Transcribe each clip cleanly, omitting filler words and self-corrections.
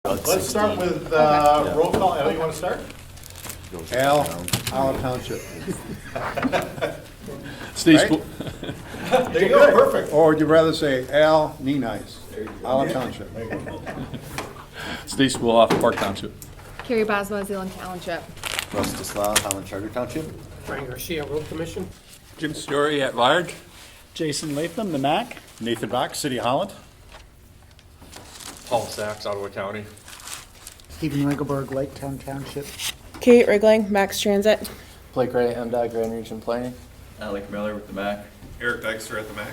Let's start with roll call. Al, you want to start? Al Township. Steve Right? There you go, perfect. Or would you rather say Al Nice? Al Township. Steve Spoolhoff, Park Township. Carrie Boswell, Zealand Township. Russ DeSlow, Holland Charter Township. Brian Garcia, Road Commission. Jim Story at large. Jason Latham, the MACC. Nathan Bach, City Holland. Paul Sachs, Ottawa County. Stephen Ringelberg, Lake Town Township. Kate Rigling, Max Transit. Blake Ray, MDOT Grand Region Planning. Alec Miller with the MAC. Eric Dykstra at the MAC.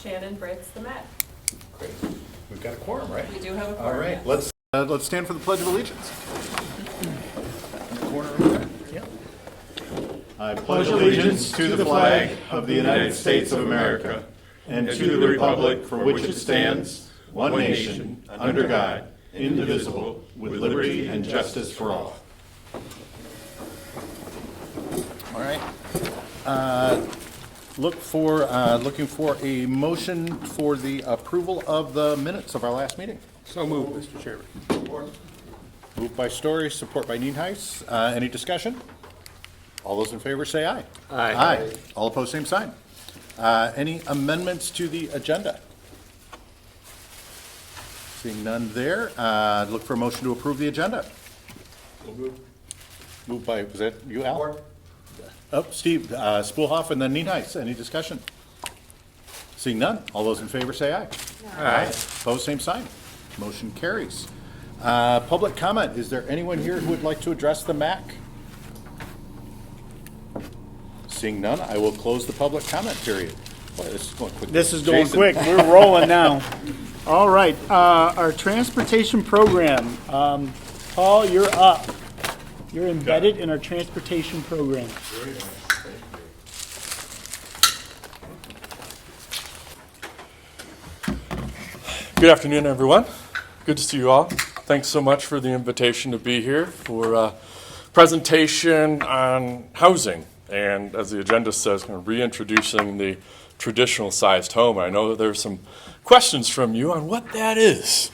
Shannon Briggs, the Met. Great. We've got a quorum, right? We do have a All quorum. right, let's stand for the Pledge of Allegiance. In the corner over there. I pledge allegiance to the flag of the United States of America and to the republic for which it stands, one nation, under God, indivisible, with liberty and justice for all. All right. Looking for a motion for the approval of the minutes of our last meeting. So moved, Mr. Chairman. Moved by Story, support by Nienhuis. Any discussion? All those in favor say aye. Aye. Aye. All opposed, same sign. Any amendments to the agenda? Seeing none there, look for a motion to approve the agenda. Moved by, was that you, Al? Oh, Steve, Spoolhoff, and then Nienhuis. Any discussion? Seeing none, all those in favor say aye. Aye. Opposed, same sign. Motion carries. Public comment. Is there anyone here who would like to address the MAC? Seeing none, I will close the public comment period. Boy, this is going quick. This is going Jason. quick. We're rolling now. All right, our transportation program. Paul, you're up. You're embedded in our transportation program. Good afternoon, everyone. Good to see you all. Thanks so much for the invitation to be here for a presentation on housing. And as the agenda says, kind of reintroducing the traditional sized home. I know that there's some questions from you on what that is.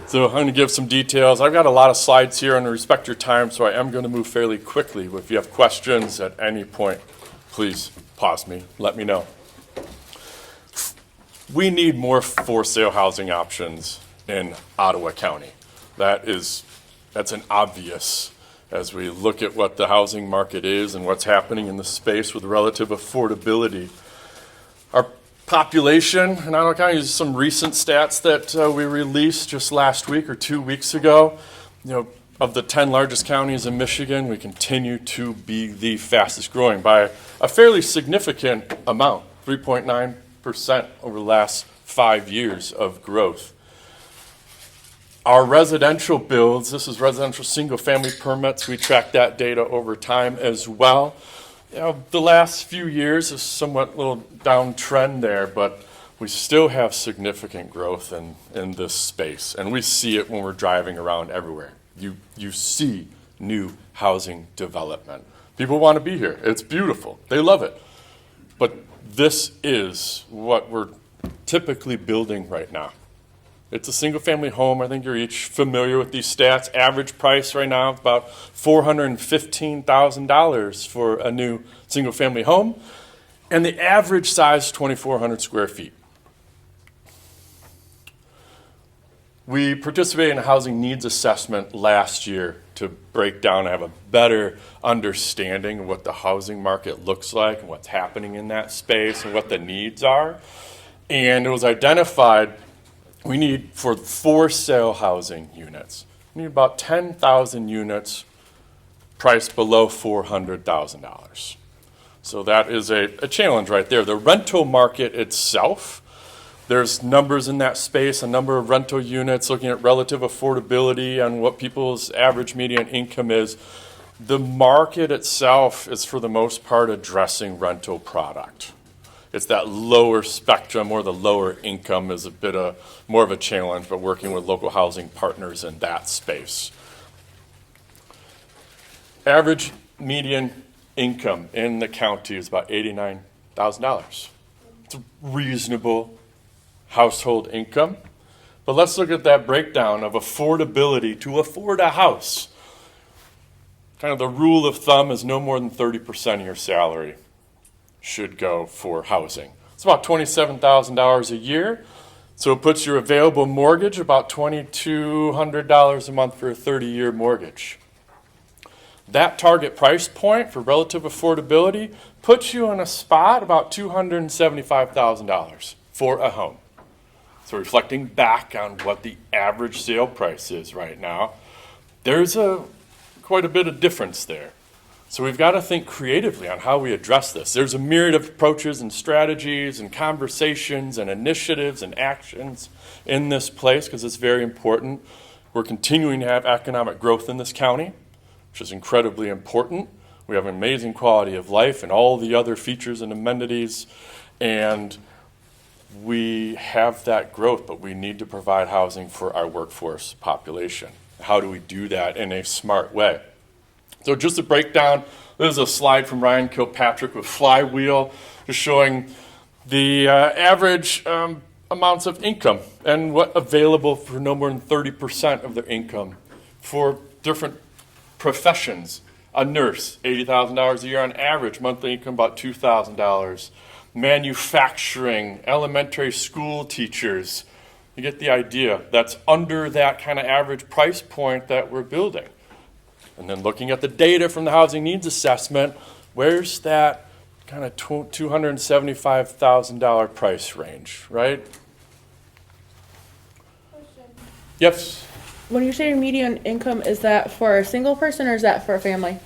So I'm going to give some details. I've got a lot of slides here and respect your time, so I am going to move fairly quickly. If you have questions at any point, please pause me, let me know. We need more for sale housing options in Ottawa County. That's an obvious as we look at what the housing market is and what's happening in the space with relative affordability. Our population in Ottawa County is some recent stats that we released just last week or 2 weeks ago. Of the 10 largest counties in Michigan, we continue to be the fastest growing by a fairly significant amount, 3.9% over the last 5 years of growth. Our residential builds, this is residential single-family permits. We track that data over time as well. The last few years is somewhat little downtrend there, but we still have significant growth in this space, and we see it when we're driving around everywhere. You see new housing development. People want to be here. It's beautiful. They love it. But this is what we're typically building right now. It's a single-family home. I think you're each familiar with these stats. Average price right now is about $415,000 for a new single-family home, and the average size is 2,400 square feet. We participated in a housing needs assessment last year to break down and have a better understanding of what the housing market looks like and what's happening in that space and what the needs are. And it was identified we need, for sale housing units, we need about 10,000 units priced below $400,000. So that is a challenge right there. The rental market itself, there's numbers in that space, a number of rental units, looking at relative affordability and what people's average median income is. The market itself is, for the most part, addressing rental product. It's that lower spectrum or the lower income is a bit more of a challenge, but working with local housing partners in that space. Average median income in the county is about $89,000. It's a reasonable household income. But let's look at that breakdown of affordability to afford a house. Kind of the rule of thumb is no more than 30% of your salary should go for housing. It's about $27,000 a year. So it puts your available mortgage about $2,200 a month for a 30-year mortgage. That target price point for relative affordability puts you in a spot about $275,000 for a home. So reflecting back on what the average sale price is right now, there's quite a bit of difference there. So we've got to think creatively on how we address this. There's a myriad of approaches and strategies and conversations and initiatives and actions in this place because it's very important. We're continuing to have economic growth in this county, which is incredibly important. We have an amazing quality of life and all the other features and amenities, and we have that growth, but we need to provide housing for our workforce population. How do we do that in a smart way? So just to break down, this is a slide from Ryan Kilpatrick with Flywheel, just showing the average amounts of income and what available for no more than 30% of their income for different professions. A nurse, $80,000 a year on average, monthly income about $2,000. Manufacturing, elementary school teachers, you get the idea. That's under that kind of average price point that we're building. And then looking at the data from the housing needs assessment, where's that kind of $275,000 price range, right? Yes? When you say median income, is that for a single person or is that for a family?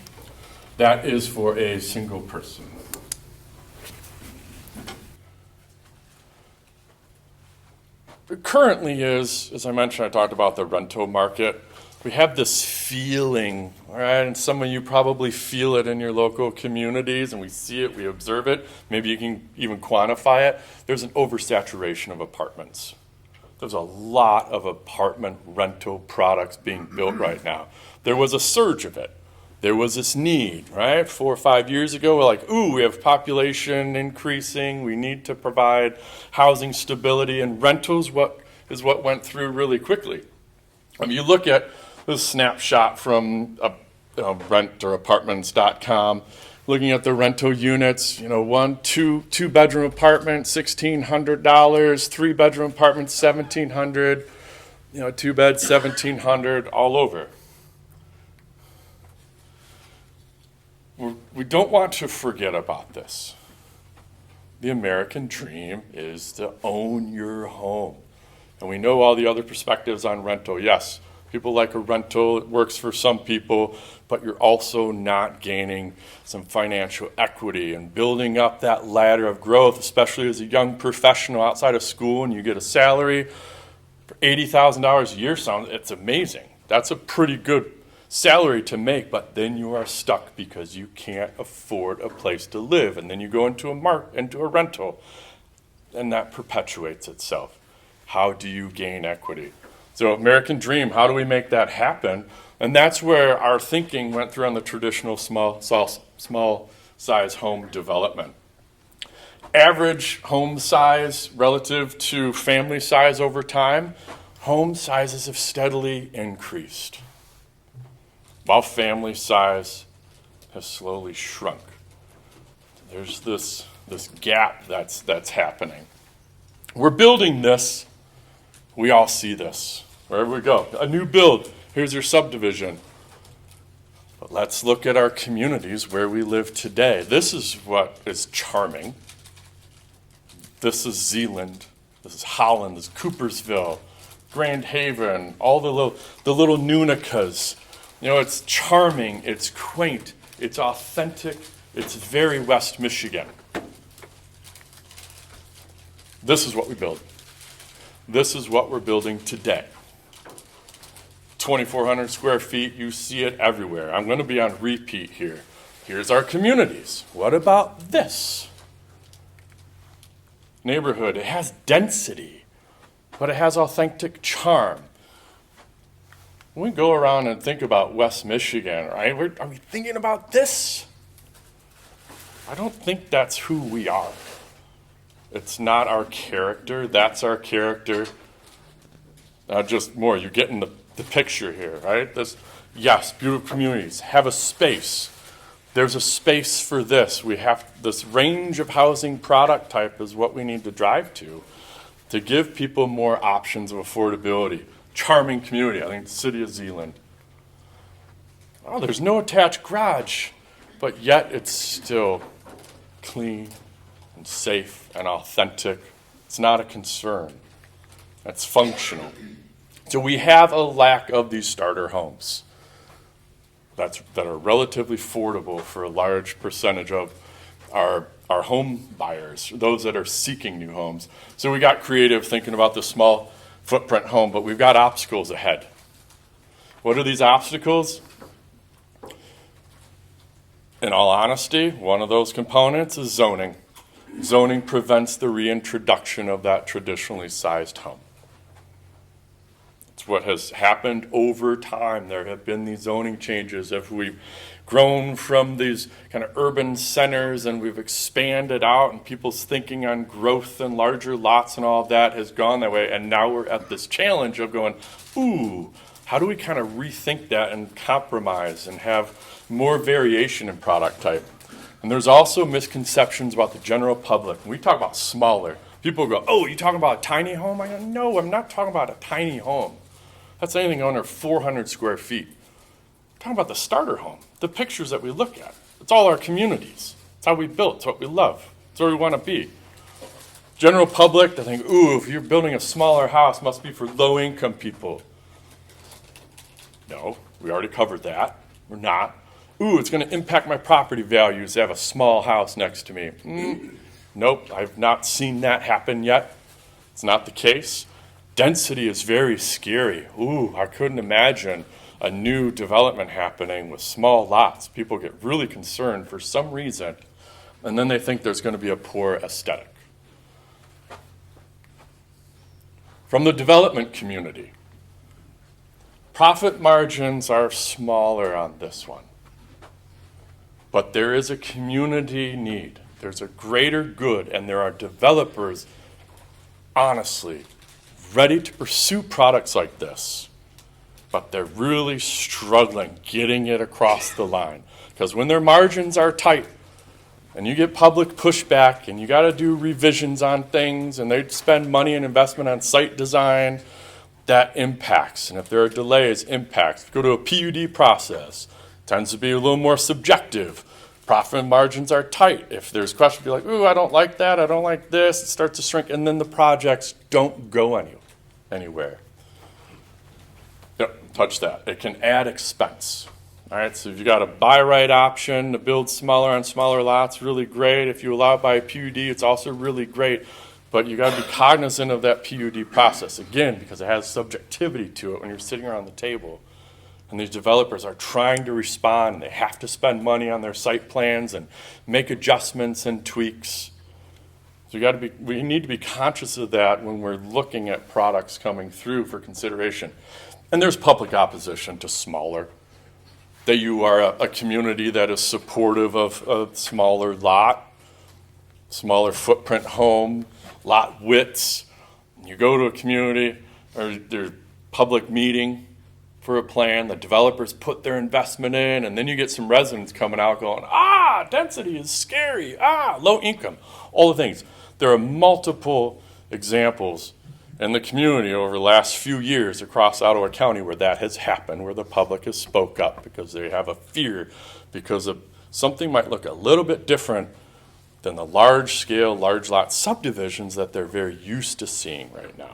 That is for a single person. It currently is, as I mentioned, I talked about the rental market. We have this feeling, all right, and some of you probably feel it in your local communities, and we see it, we observe it. Maybe you can even quantify it. There's an oversaturation of apartments. There's a lot of apartment rental products being built right now. There was a surge of it. There was this need, right? 4 or 5 years ago, we're like, ooh, we have population increasing. We need to provide housing stability, and rentals is what went through really quickly. You look at this snapshot from rent-or-apartments.com, looking at the rental units, two bedroom apartment, $1,600, 3-bedroom apartment, $1,700, 2-bed, $1,700, all over. We don't want to forget about this. The American dream is to own your home. And we know all the other perspectives on rental. Yes, people like a rental, it works for some people, but you're also not gaining some financial equity and building up that ladder of growth, especially as a young professional outside of school and you get a salary for $80,000 a year. It's amazing. That's a pretty good salary to make, but then you are stuck because you can't afford a place to live. And then you go into a rental, and that perpetuates itself. How do you gain equity? So American Dream, how do we make that happen? And that's where our thinking went through on the traditional small size home development. Average home size relative to family size over time, home sizes have steadily increased, while family size has slowly shrunk. There's this gap that's happening. We're building this. We all see this. Wherever we go, a new build, here's your subdivision. But let's look at our communities where we live today. This is what is charming. This is Zeeland. This is Holland. This is Coopersville, Grand Haven, all the little Nunicas. It's charming, it's quaint, it's authentic, it's very West Michigan. This is what we build. This is what we're building today. 2,400 square feet, you see it everywhere. I'm going to be on repeat here. Here's our communities. What about this neighborhood? It has density, but it has authentic charm. When we go around and think about West Michigan, right, are we thinking about this? I don't think that's who we are. It's not our character. That's our character. not just more. You're getting the picture here, right? Yes, beautiful communities have a space. There's a space for this. We have this range of housing product type is what we need to drive to give people more options of affordability. Charming community, I think the city of Zeeland. Oh, there's no attached garage, but yet it's still clean and safe and authentic. It's not a concern. It's functional. So we have a lack of these starter homes that are relatively affordable for a large percentage of our home buyers, those that are seeking new homes. So we got creative thinking about the small footprint home, but we've got obstacles ahead. What are these obstacles? In all honesty, one of those components is zoning. Zoning prevents the reintroduction of that traditionally sized home. It's what has happened over time. There have been these zoning changes. If we've grown from these kind of urban centers and we've expanded out and people's thinking on growth and larger lots and all of that has gone that way. And now we're at this challenge of going, ooh, how do we kind of rethink that and compromise and have more variation in product type? And there's also misconceptions about the general public. When we talk about smaller, people go, oh, you talking about a tiny home? I go, no, I'm not talking about a tiny home. That's anything under 400 square feet. I'm talking about the starter home, the pictures that we look at. It's all our communities. It's how we built. It's what we love. It's where we want to be. General public, they think, ooh, if you're building a smaller house, it must be for low-income people. No, we already covered that. We're not. Ooh, it's going to impact my property values to have a small house next to me. Nope, I've not seen that happen yet. It's not the case. Density is very scary. Ooh, I couldn't imagine a new development happening with small lots. People get really concerned for some reason, and then they think there's going to be a poor aesthetic. From the development community, profit margins are smaller on this one. But there is a community need. There's a greater good, and there are developers, honestly, ready to pursue products like this. But they're really struggling getting it across the line. Because when their margins are tight, and you get public pushback, and you got to do revisions on things, and they spend money and investment on site design, that impacts. And if there are delays, impacts. If you go to a PUD process, tends to be a little more subjective. Profit margins are tight. If there's questions, be like, ooh, I don't like that, I don't like this, it starts to shrink, and then the projects don't go anywhere. Yep, touch that. It can add expense. All right, so if you got a buy right option to build smaller on smaller lots, really great. If you allow it by a PUD, it's also really great. But you got to be cognizant of that PUD process, again, because it has subjectivity to it when you're sitting around the table. And these developers are trying to respond, and they have to spend money on their site plans and make adjustments and tweaks. So we need to be conscious of that when we're looking at products coming through for consideration. And there's public opposition to smaller. That you are a community that is supportive of a smaller lot, smaller footprint home, lot widths. You go to a community or there's public meeting for a plan, the developers put their investment in, and then you get some residents coming out going, density is scary, low income, all the things. There are multiple examples in the community over the last few years across Ottawa County where that has happened, where the public has spoke up because they have a fear because of something might look a little bit different than the large-scale, large-lot subdivisions that they're very used to seeing right now.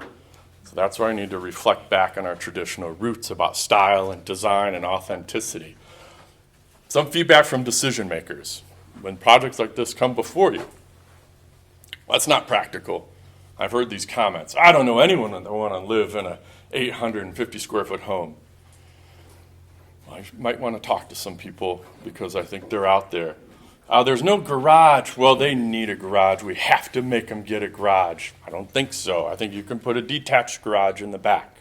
So that's where I need to reflect back on our traditional roots about style and design and authenticity. Some feedback from decision makers. When projects like this come before you, well, that's not practical. I've heard these comments. I don't know anyone that want to live in a 850 square foot home. I might want to talk to some people because I think they're out there. There's no garage. Well, they need a garage. We have to make them get a garage. I don't think so. I think you can put a detached garage in the back.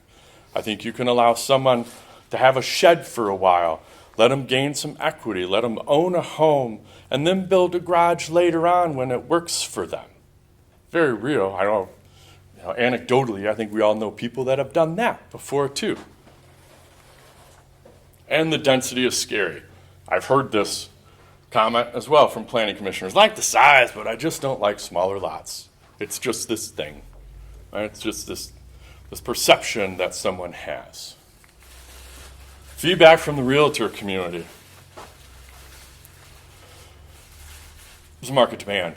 I think you can allow someone to have a shed for a while. Let them gain some equity. Let them own a home and then build a garage later on when it works for them. Very real. I don't Anecdotally, I think we all know people that have done that before too. And the density is scary. I've heard this comment as well from planning commissioners. Like the size, but I just don't like smaller lots. It's just this thing. Right? It's just this perception that someone has. Feedback from the realtor community. There's a market demand.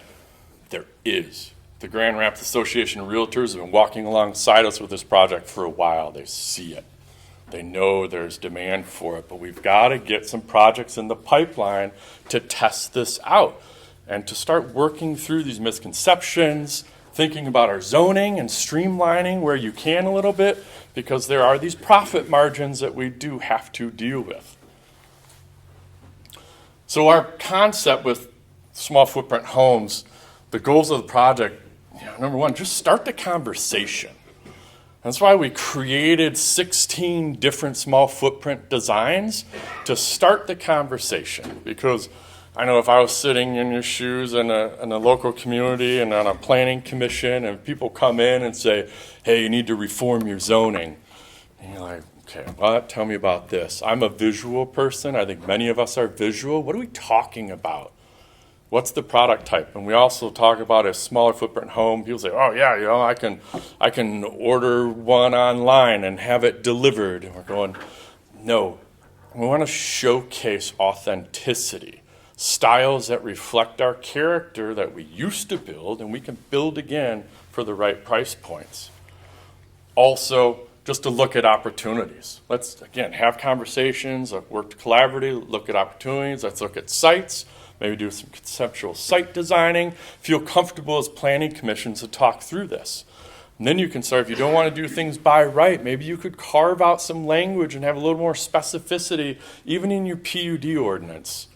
There is. The Grand Rapids Association of Realtors have been walking alongside us with this project for a while. They see it. They know there's demand for it, but we've got to get some projects in the pipeline to test this out and to start working through these misconceptions, thinking about our zoning and streamlining where you can a little bit, because there are these profit margins that we do have to deal with. So our concept with small footprint homes, the goals of the project, number one, just start the conversation. That's why we created 16 different small footprint designs to start the conversation. Because I know if I was sitting in your shoes in a local community and on a planning commission and people come in and say, hey, you need to reform your zoning. And you're like, okay, what? Tell me about this. I'm a visual person. I think many of us are visual. What are we talking about? What's the product type? And we also talk about a smaller footprint home. People say, oh yeah, I can order one online and have it delivered. And we're going, no. We want to showcase authenticity, styles that reflect our character that we used to build and we can build again for the right price points. Also, just to look at opportunities. Let's, again, have conversations, work collaboratively, look at opportunities. Let's look at sites. Maybe do some conceptual site designing, feel comfortable as planning commissions to talk through this. And then you can start, if you don't want to do things by right, maybe you could carve out some language and have a little more specificity, even in your PUD ordinance,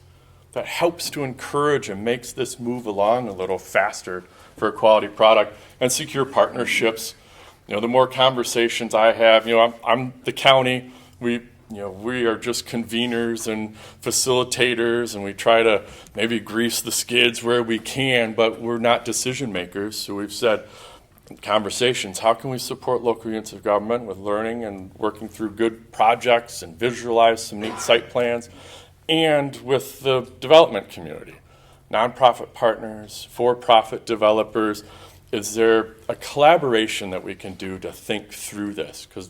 that helps to encourage and makes this move along a little faster for a quality product, and secure partnerships. The more conversations I have, I'm the county, we are just conveners and facilitators, and we try to maybe grease the skids where we can, but we're not decision makers. So we've said in conversations, how can we support local units of government with learning and working through good projects and visualize some neat site plans, and with the development community, nonprofit partners, for-profit developers. Is there a collaboration that we can do to think through this? Because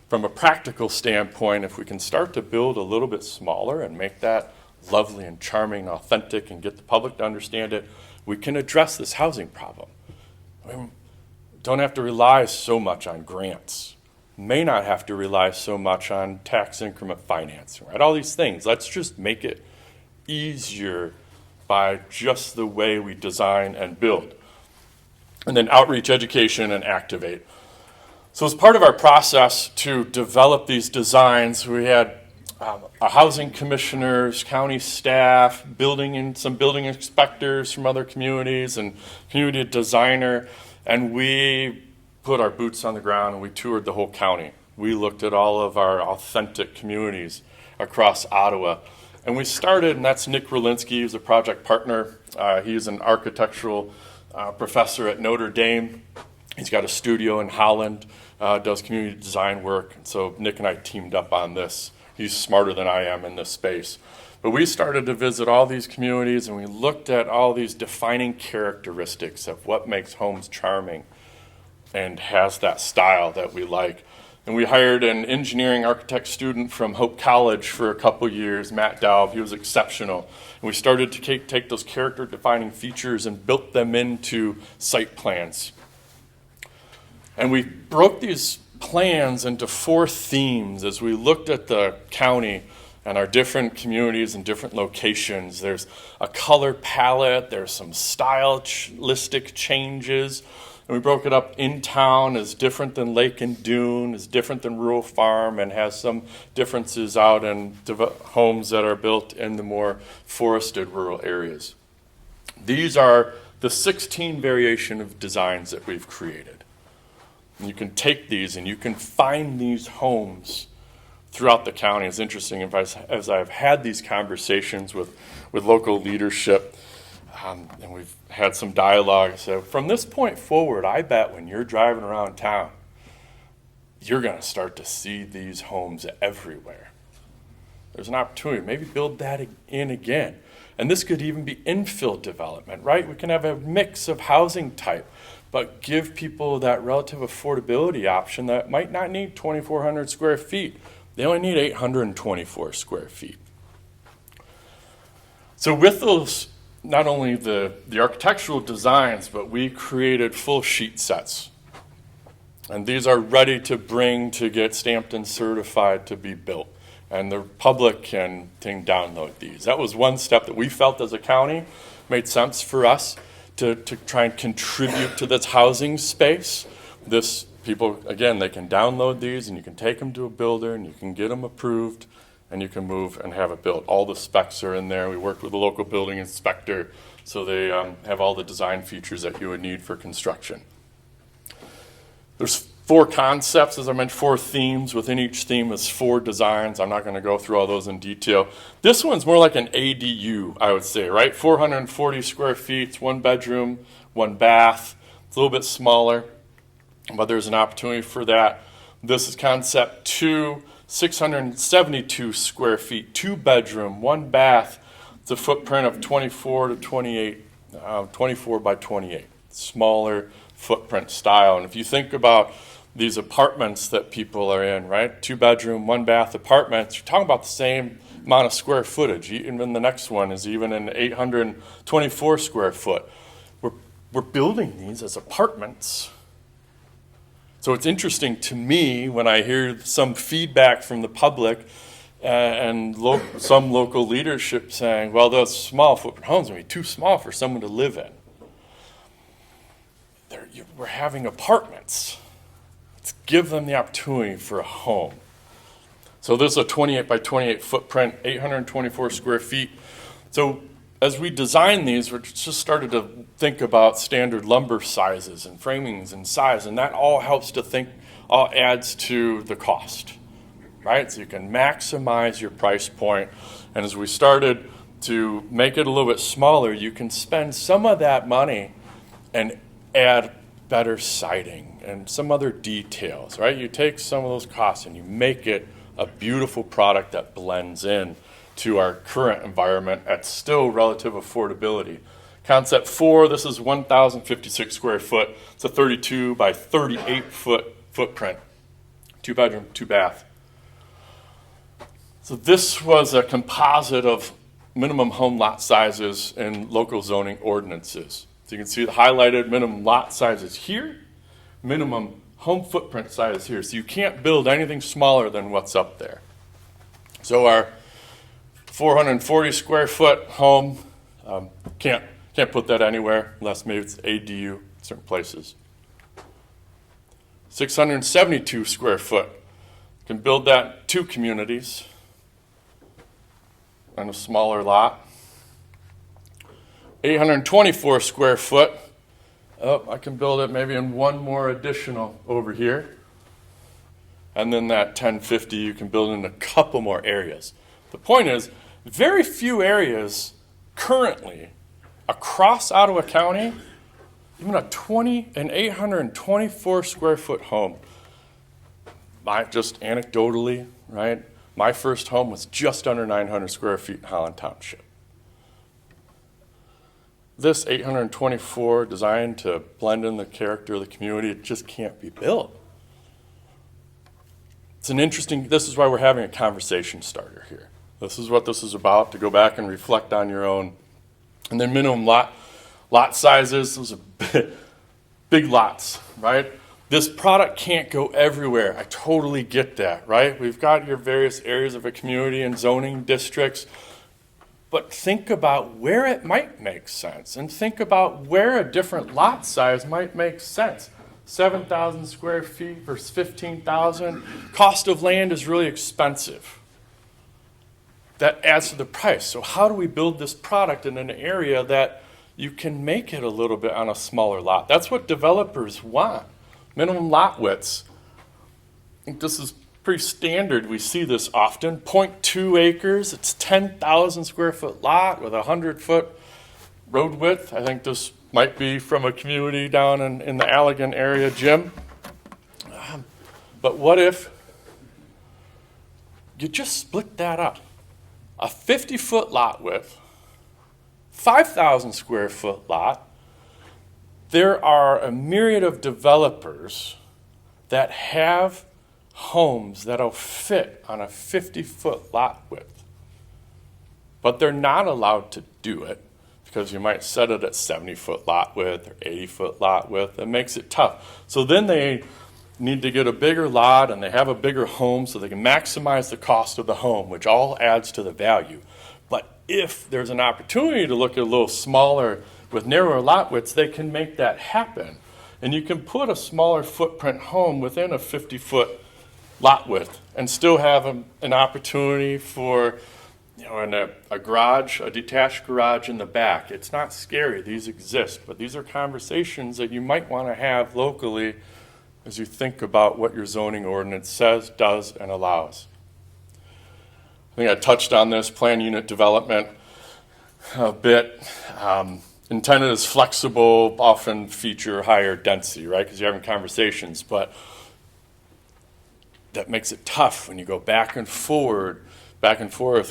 from a practical standpoint, if we can start to build a little bit smaller and make that lovely and charming and authentic and get the public to understand it, we can address this housing problem. We don't have to rely so much on grants. May not have to rely so much on tax increment financing, right? All these things. Let's just make it easier by just the way we design and build. And then outreach, education, and activate. So as part of our process to develop these designs, we had a housing commissioners, county staff, building inspectors from other communities, and community designer, and we put our boots on the ground and we toured the whole county. We looked at all of our authentic communities across Ottawa. And we started, and that's Nick Rolinski, who's a project partner. He's an architectural professor at Notre Dame. He's got a studio in Holland, does community design work. And so Nick and I teamed up on this. He's smarter than I am in this space. But we started to visit all these communities, and we looked at all these defining characteristics of what makes homes charming and has that style that we like. And we hired an engineering architect student from Hope College for a couple years, Matt Daub. He was exceptional. And we started to take those character-defining features and built them into site plans. And we broke these plans into 4 themes as we looked at the county and our different communities and different locations. There's a color palette, there's some stylistic changes. And we broke it up in town as different than Lake and Dune, as different than rural farm, and has some differences out in homes that are built in the more forested rural areas. These are the 16 variation of designs that we've created. And you can take these and you can find these homes throughout the county. It's interesting, as I've had these conversations with local leadership, And we've had some dialogue. So from this point forward, I bet when you're driving around town, you're going to start to see these homes everywhere. There's an opportunity, maybe build that in again. And this could even be infill development, right? We can have a mix of housing type, but give people that relative affordability option that might not need 2,400 square feet. They only need 824 square feet. So with those, not only the architectural designs, but we created full sheet sets. And these are ready to bring to get stamped and certified to be built. And the public can download these. That was one step that we felt as a county made sense for us to try and contribute to this housing space. This people, again, they can download these and you can take them to a builder and you can get them approved and you can move and have it built. All the specs are in there. We worked with a local building inspector, so they have all the design features that you would need for construction. There's 4 concepts, as I mentioned, 4 themes. Within each theme is 4 designs. I'm not going to go through all those in detail. This one's more like an ADU, I would say, right? 440 square feet, it's 1 bedroom, 1 bath. It's a little bit smaller, but there's an opportunity for that. This is concept 2, 672 square feet, 2 bedroom, 1 bath. It's a footprint of 24 to 28, 24 by 28. Smaller footprint style. And if you think about these apartments that people are in, right? 2 bedroom, 1 bath apartments, you're talking about the same amount of square footage. Even the next one is even an 824 square foot. We're building these as apartments. So it's interesting to me when I hear some feedback from the public and some local leadership saying, well, those small footprint homes are going to be too small for someone to live in. We're having apartments. Let's give them the opportunity for a home. So this is a 28 by 28 footprint, 824 square feet. So as we design these, we just started to think about standard lumber sizes and framings and size, and that all helps to think, all adds to the cost, right? So you can maximize your price point. And as we started to make it a little bit smaller, you can spend some of that money and add better siding and some other details, right? You take some of those costs and you make it a beautiful product that blends in to our current environment at still relative affordability. Concept 4, this is 1,056 square foot. It's a 32 by 38 foot footprint. 2 bedroom, 2 bath. So this was a composite of minimum home lot sizes and local zoning ordinances. So you can see the highlighted minimum lot sizes here, minimum home footprint size here. So you can't build anything smaller than what's up there. So our 440 square foot home, can't put that anywhere unless maybe it's ADU in certain places. 672 square foot, can build that in 2 communities on a smaller lot. 824 square foot, I can build it maybe in 1 more additional over here. And then that 1050 you can build in a couple more areas. The point is, very few areas currently across Ottawa County, even an 824 square foot home. Just anecdotally, right? My first home was just under 900 square feet in Holland Township. This 824 designed to blend in the character of the community, it just can't be built. It's an interesting, this is why we're having a conversation starter here. This is what this is about, to go back and reflect on your own. And then minimum lot sizes, those are big lots, right? This product can't go everywhere. I totally get that, right? We've got your various areas of a community and zoning districts, but think about where it might make sense and think about where a different lot size might make sense. 7,000 square feet versus 15,000. Cost of land is really expensive. That adds to the price. So how do we build this product in an area that you can make it a little bit on a smaller lot? That's what developers want. Minimum lot widths. I think this is pretty standard. We see this often. 0.2 acres. It's 10,000 square foot lot with a 100 foot road width. I think this might be from a community down in the Allegan area, Jim. But what if you just split that up? A 50-foot lot width, 5,000 square foot lot. There are a myriad of developers that have homes that'll fit on a 50-foot lot width. But they're not allowed to do it because you might set it at 70-foot lot width or 80-foot lot width. It makes it tough. So then they need to get a bigger lot and they have a bigger home so they can maximize the cost of the home, which all adds to the value. But if there's an opportunity to look at a little smaller with narrower lot widths, they can make that happen. And you can put a smaller footprint home within a 50-foot lot width and still have an opportunity for, in a garage, a detached garage in the back. It's not scary. These exist. But these are conversations that you might want to have locally as you think about what your zoning ordinance says, does, and allows. I think I touched on this plan unit development a bit. Intended as flexible, often feature higher density, right? Because you're having conversations, but that makes it tough when you go back and forth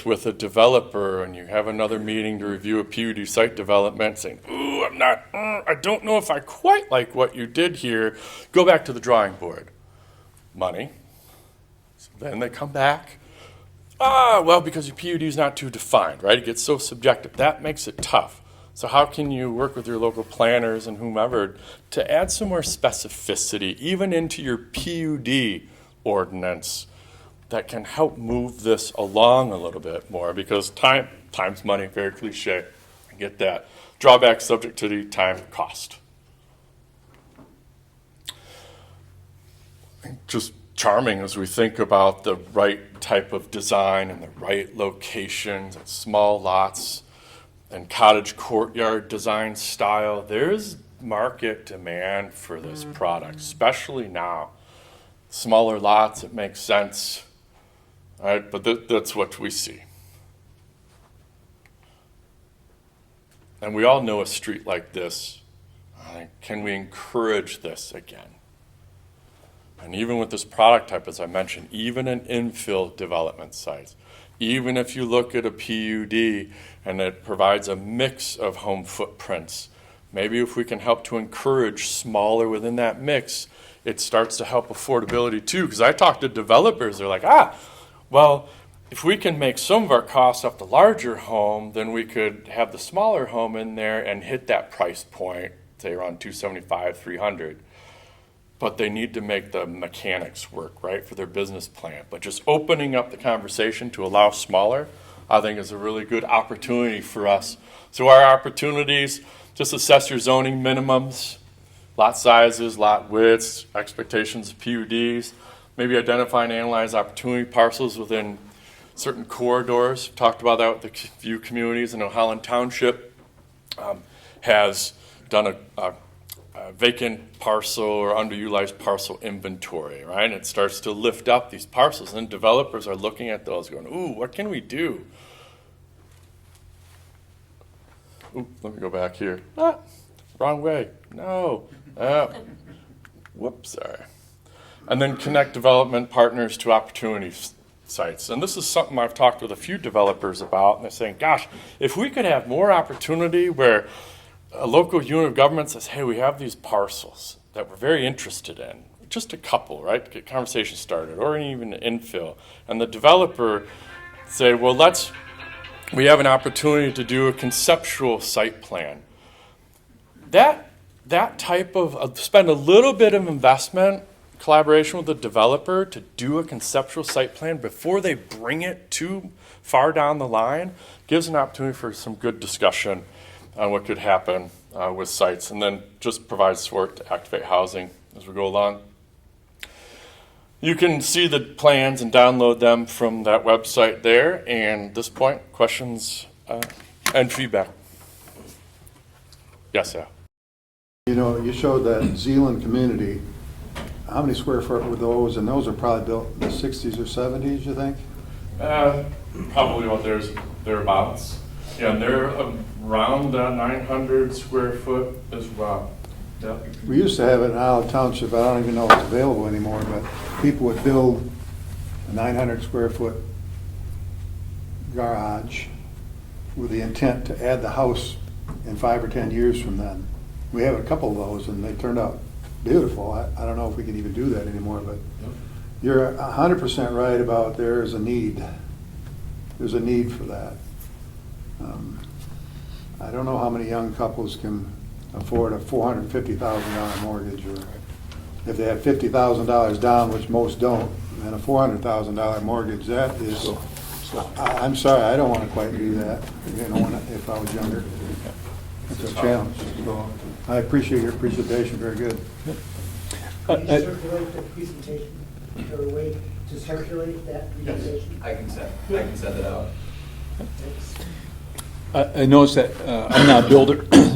with a developer and you have another meeting to review a PUD site development saying, ooh, I don't know if I quite like what you did here. Go back to the drawing board. Money. So then they come back. Well, because your PUD is not too defined, right? It gets so subjective. That makes it tough. So how can you work with your local planners and whomever to add some more specificity, even into your PUD ordinance, that can help move this along a little bit more? Because time's money, very cliche. I get that. Drawback subject to the time cost. Just charming as we think about the right type of design and the right locations and small lots and cottage courtyard design style. There's market demand for this product, especially now. Smaller lots, it makes sense. All right, but that's what we see. And we all know a street like this. Can we encourage this again? And even with this product type, as I mentioned, even in infill development sites, even if you look at a PUD and it provides a mix of home footprints, maybe if we can help to encourage smaller within that mix, it starts to help affordability too. Because I talk to developers, they're like, well, if we can make some of our costs off the larger home, then we could have the smaller home in there and hit that price point, say around $275, $300. But they need to make the mechanics work, right, for their business plan. But just opening up the conversation to allow smaller, I think is a really good opportunity for us. So our opportunities, just assess your zoning minimums, lot sizes, lot widths, expectations of PUDs, maybe identify and analyze opportunity parcels within certain corridors. Talked about that with the few communities. I know Holland Township has done a vacant parcel or underutilized parcel inventory, right? And it starts to lift up these parcels, and developers are looking at those going, ooh, what can we do? Ooh, let me go back here. Wrong way. No. Whoops, sorry. And then connect development partners to opportunity sites. And this is something I've talked with a few developers about, and they're saying, gosh, if we could have more opportunity where a local unit of government says, hey, we have these parcels that we're very interested in, just a couple, right, to get conversation started, or even infill, and the developer say, well, we have an opportunity to do a conceptual site plan. That type of, spend a little bit of investment, collaboration with the developer to do a conceptual site plan before they bring it too far down the line, gives an opportunity for some good discussion on what could happen with sites, and then just provides support to activate housing as we go along. You can see the plans and download them from that website there. And at this point, questions and feedback. Yes, sir. You showed that Zealand community. How many square foot were those? And those are probably built in the 60s or 70s, you think? Probably about thereabouts. Yeah, and they're around that 900 square foot as well. Yep. We used to have it in Isle Township, I don't even know if it's available anymore, but people would build a 900 square foot garage with the intent to add the house in 5 or 10 years from then. We have a couple of those and they turned out beautiful. I don't know if we can even do that anymore, but you're 100% right about there's a need. There's a need for that. I don't know how many young couples can afford a $450,000 mortgage, or if they have $50,000 down, which most don't, and a $400,000 mortgage, that is, I'm sorry, I don't want to quite do that, if I was younger. It's a challenge. So I appreciate your presentation, very good. Can you circulate the presentation? Is there a way to circulate that presentation? I can send it out. I noticed that, I'm not a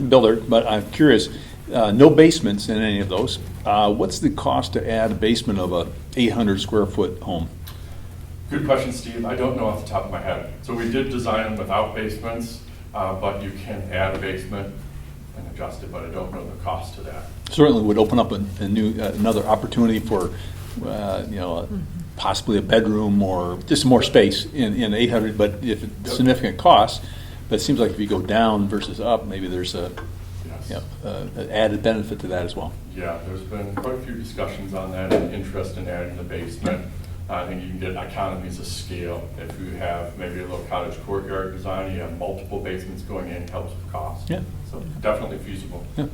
builder, but I'm curious, no basements in any of those. What's the cost to add a basement of a 800 square foot home? Good question, Steve. I don't know off the top of my head. So we did design them without basements, but you can add a basement and adjust it, but I don't know the cost to that. Certainly would open up a new, another opportunity for, possibly a bedroom or just more space in 800, but if it's significant cost. But it seems like if you go down versus up, maybe there's an added benefit to that as well. Yeah, there's been quite a few discussions on that and interest in adding the basement. I think you can get economies of scale. If you have maybe a little cottage courtyard design, you have multiple basements going in, helps with cost. Yeah. So definitely feasible. Yeah.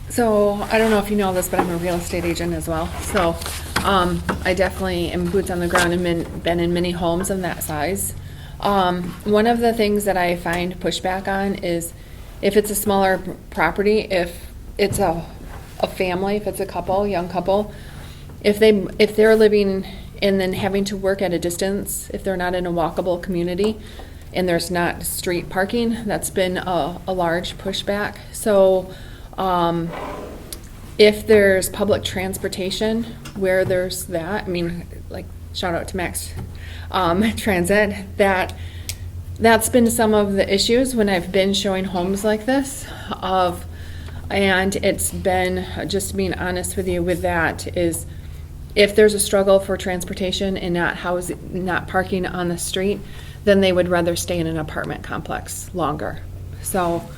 So I don't know if you know this, but I'm a real estate agent as well. So I definitely am boots on the ground and been in many homes of that size. One of the things that I find pushback on is if it's a smaller property, if it's a family, if it's a couple, young couple, if they're living and then having to work at a distance, if they're not in a walkable community and there's not street parking, that's been a large pushback. So if there's public transportation where there's that, I mean, like shout out to MACC Transit, that's been some of the issues when I've been showing homes like this and it's been, just being honest with you with that, is if there's a struggle for transportation and not parking on the street, then they would rather stay in an apartment complex longer. So,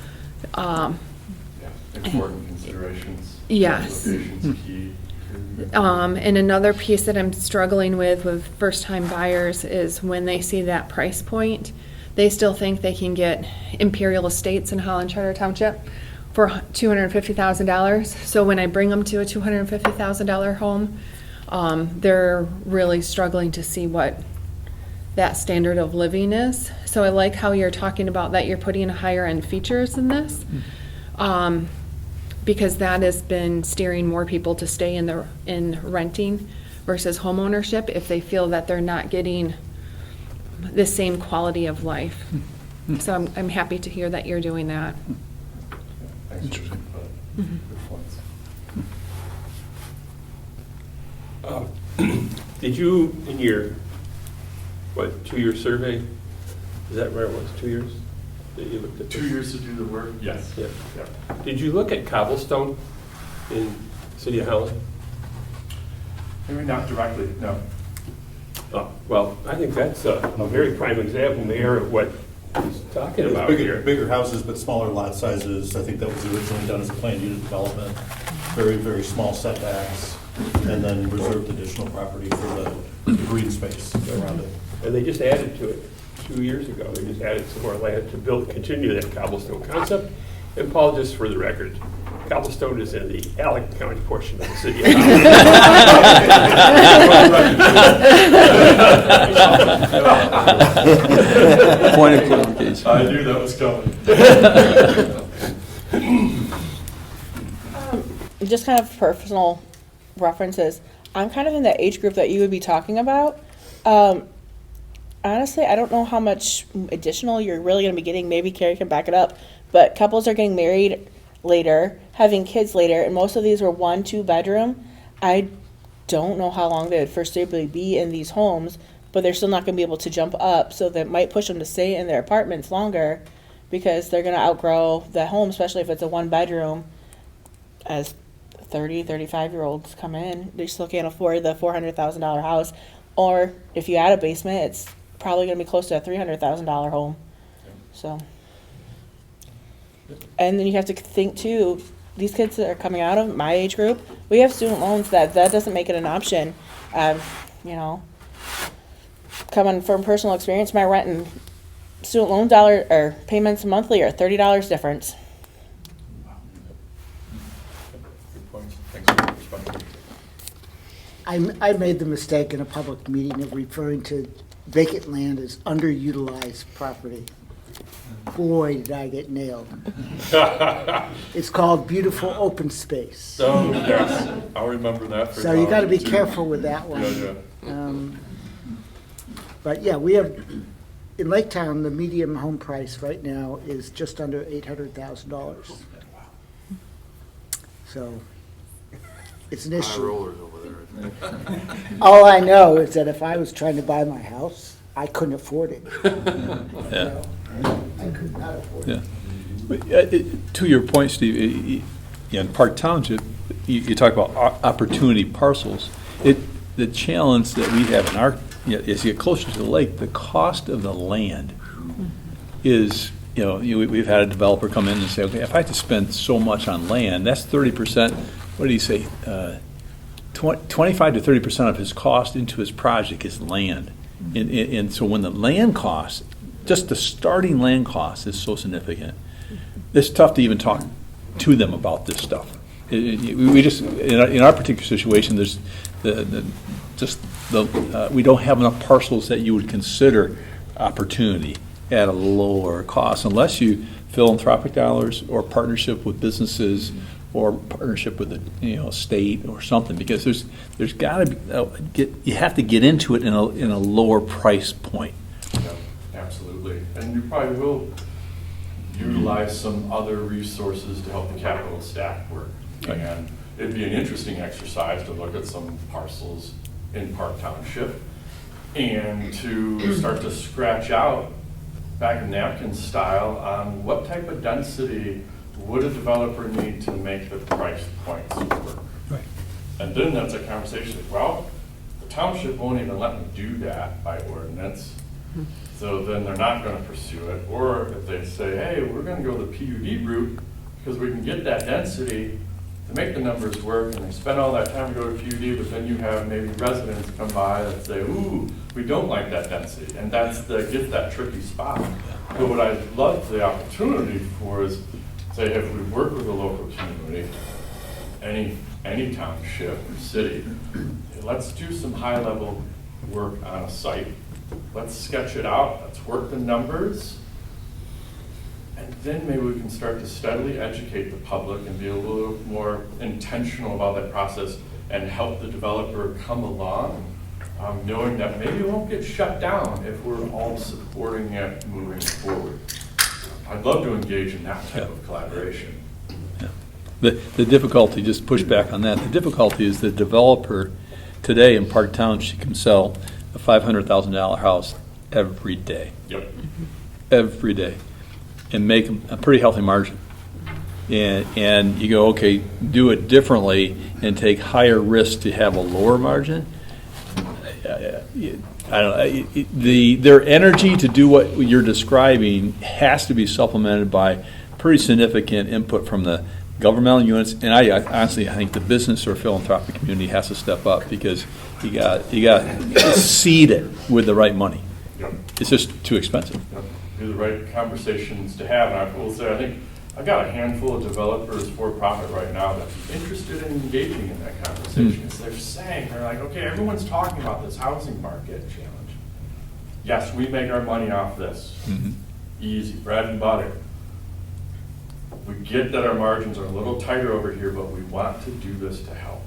Important considerations. Yes. Location's key. And another piece that I'm struggling with first-time buyers is when they see that price point, they still think they can get Imperial Estates in Holland Charter Township for $250,000. So when I bring them to a $250,000 home, they're really struggling to see what that standard of living is. So I like how you're talking about that you're putting higher end features in this. Because that has been steering more people to stay in renting versus home ownership if they feel that they're not getting the same quality of life. So I'm happy to hear that you're doing that. Thanks for your input. Good points. Did you, in your, 2-year survey, is that where it was, 2 years? That you looked at 2 years to do the work? Yes. Yeah. Yeah. Did you look at cobblestone in City of Holland? Maybe not directly, no. Oh, well, I think that's a very prime example, Mayor, of what he's talking about here. Bigger houses, but smaller lot sizes. I think that was originally done as a planned unit development. Very, very small setbacks, and then reserved additional property for the green space around it. And they just added to it 2 years ago. They just added some more land to continue that cobblestone concept. And Paul, just for the record, cobblestone is in the Allen County portion of the city of Holland. Point of clarification. I knew that was coming. Just kind of personal references. I'm kind of in that age group that you would be talking about. Honestly, I don't know how much additional you're really going to be getting. Maybe Carrie can back it up. But couples are getting married later, having kids later, and most of these were 1-2 bedroom. I don't know how long they would foreseeably be in these homes but they're still not going to be able to jump up. So that might push them to stay in their apartments longer because they're going to outgrow the home, especially if it's a 1-bedroom. As 30, 35-year-olds come in, they still can't afford the $400,000 house. Or if you add a basement, it's probably going to be close to a $300,000 home. So, and then you have to think too, these kids that are coming out of my age group, we have student loans that doesn't make it an option. You know, coming from personal experience, my rent and student loan dollar or payments monthly are $30 difference. Good points. Thanks for your perspective. I made the mistake in a public meeting of referring to vacant land as underutilized property. Boy, did I get nailed. It's called beautiful open space. So, yes, I'll remember that. So you got to be too. careful with that one. Yeah. But yeah, we have, in Lake Town, the median home price right now is just under $800,000. So it's an issue. All I know is that if I was trying to buy my house, I couldn't afford it. Yeah. I could not afford it. Yeah. But, to your point, Steve, in Park Township, you talk about opportunity parcels. The challenge that we have in our, as you get closer to the lake, the cost of the land is, we've had a developer come in and say, okay, if I have to spend so much on land, that's 30%, what did he say? 25 to 30% of his cost into his project is land. And so when the land cost, just the starting land cost is so significant, it's tough to even talk to them about this stuff. We just, in our particular situation, there's we don't have enough parcels that you would consider opportunity at a lower cost, unless you philanthropic dollars or partnership with businesses or partnership with the state or something, because there's got to be you have to get into it in a lower price point. Yeah, absolutely. And you probably will utilize some other resources to help the capital stack work. Right. And it'd be an interesting exercise to look at some parcels in Park Township and to start to scratch out back of napkin style on what type of density would a developer need to make the price points work. Right. And then that's a conversation, well, the township won't even let me do that by ordinance. So then they're not going to pursue it. Or if they say, hey, we're going to go the PUD route because we can get that density to make the numbers work, and they spend all that time to go to PUD, but then you have maybe residents come by that say, ooh, we don't like that density. And that's gets that tricky spot. But what I'd love the opportunity for is, say, if we work with a local community, any township or city, let's do some high-level work on a site. Let's sketch it out, let's work the numbers, and then maybe we can start to steadily educate the public and be a little more intentional about that process and help the developer come along, knowing that maybe it won't get shut down if we're all supporting it moving forward. I'd love to engage in that type of collaboration. Yeah. The difficulty, just push back on that, the difficulty is the developer today in Park Township can sell a $500,000 house every day. Yep. Every day. And make a pretty healthy margin. And you go, okay, do it differently and take higher risk to have a lower margin. I don't know. Their energy to do what you're describing has to be supplemented by pretty significant input from the governmental units, and I honestly think the business or philanthropic community has to step up, because you got to seed it with the right money. Yep. It's just too expensive. Yep. Do the right conversations to have. And I will say, I think I've got a handful of developers for profit right now that's interested in engaging in that conversation. As they're saying, they're like, okay, everyone's talking about this housing market challenge. Yes, we make our money off this. Mm-hmm. Easy, bread and butter. We get that our margins are a little tighter over here, but we want to do this to help.